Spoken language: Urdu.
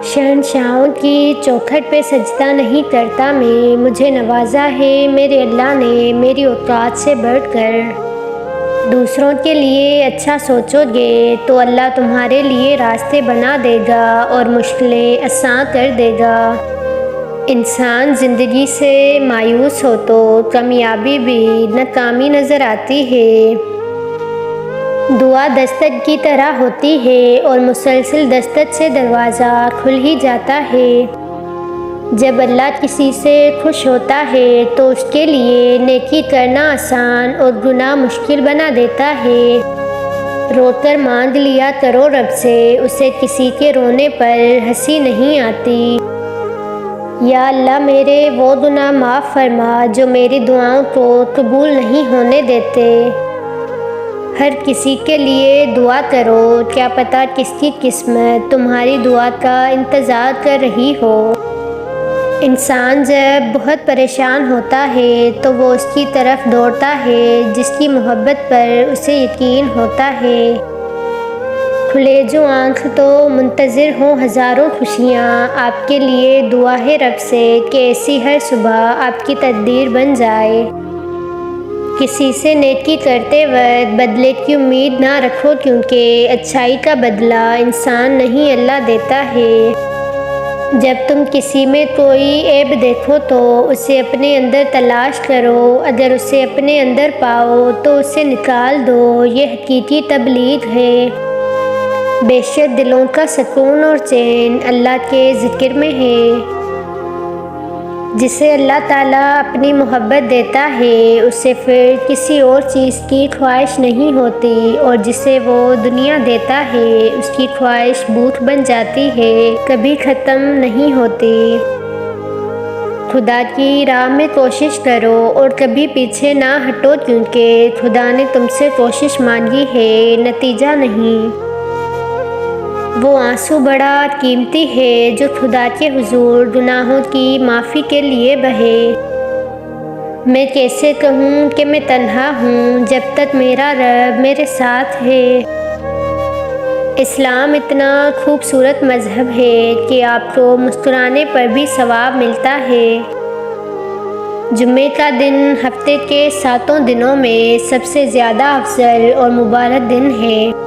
شہنشاہوں کی چوکھٹ پہ سجدہ نہیں کرتا میں، مجھے نوازا ہے میرے اللہ نے میری اوقات سے بڑھ کر۔ دوسروں کے لیے اچھا سوچو گے تو اللہ تمہارے لیے راستے بنا دے گا اور مشکلیں آسان کر دے گا۔ انسان زندگی سے مایوس ہو تو کامیابی بھی ناکامی نظر آتی ہے۔ دعا دستک کی طرح ہوتی ہے اور مسلسل دستک سے دروازہ کھل ہی جاتا ہے۔ جب اللہ کسی سے خوش ہوتا ہے تو اس کے لیے نیکی کرنا آسان اور گناہ مشکل بنا دیتا ہے۔ رو کر مانگ لیا کرو رب سے، اسے کسی کے رونے پر ہنسی نہیں آتی۔ یا اللہ میرے وہ گناہ معاف فرما جو میری دعاؤں کو قبول نہیں ہونے دیتے۔ ہر کسی کے لیے دعا کرو، کیا پتہ کس کی قسمت تمہاری دعا کا انتظار کر رہی ہو۔ انسان جب بہت پریشان ہوتا ہے تو وہ اس کی طرف دوڑتا ہے جس کی محبت پر اسے یقین ہوتا ہے۔ کھلے جو آنکھ تو منتظر ہوں ہزاروں خوشیاں، آپ کے لیے دعا ہے رب سے کہ ایسی ہر صبح آپ کی تقدیر بن جائے۔ کسی سے نیکی کرتے وقت بدلے کی امید نہ رکھو، کیونکہ اچھائی کا بدلہ انسان نہیں اللہ دیتا ہے۔ جب تم کسی میں کوئی عیب دیکھو تو اسے اپنے اندر تلاش کرو، اگر اسے اپنے اندر پاؤ تو اسے نکال دو، یہ حقیقی تبلیغ ہے۔ بے شک دلوں کا سکون اور چین اللہ کے ذکر میں ہے۔ جسے اللہ تعالیٰ اپنی محبت دیتا ہے اسے پھر کسی اور چیز کی خواہش نہیں ہوتی، اور جسے وہ دنیا دیتا ہے اس کی خواہش بھوک بن جاتی ہے، کبھی ختم نہیں ہوتی۔ خدا کی راہ میں کوشش کرو اور کبھی پیچھے نہ ہٹو، کیونکہ خدا نے تم سے کوشش مانگی ہے، نتیجہ نہیں۔ وہ آنسو بڑا قیمتی ہے جو خدا کے حضور گناہوں کی معافی کے لیے بہے۔ میں کیسے کہوں کہ میں تنہا ہوں جب تک میرا رب میرے ساتھ ہے۔ اسلام اتنا خوبصورت مذہب ہے کہ آپ کو مسکرانے پر بھی ثواب ملتا ہے۔ جمعے کا دن ہفتے کے 7 دنوں میں سب سے زیادہ افضل اور مبارک دن ہے۔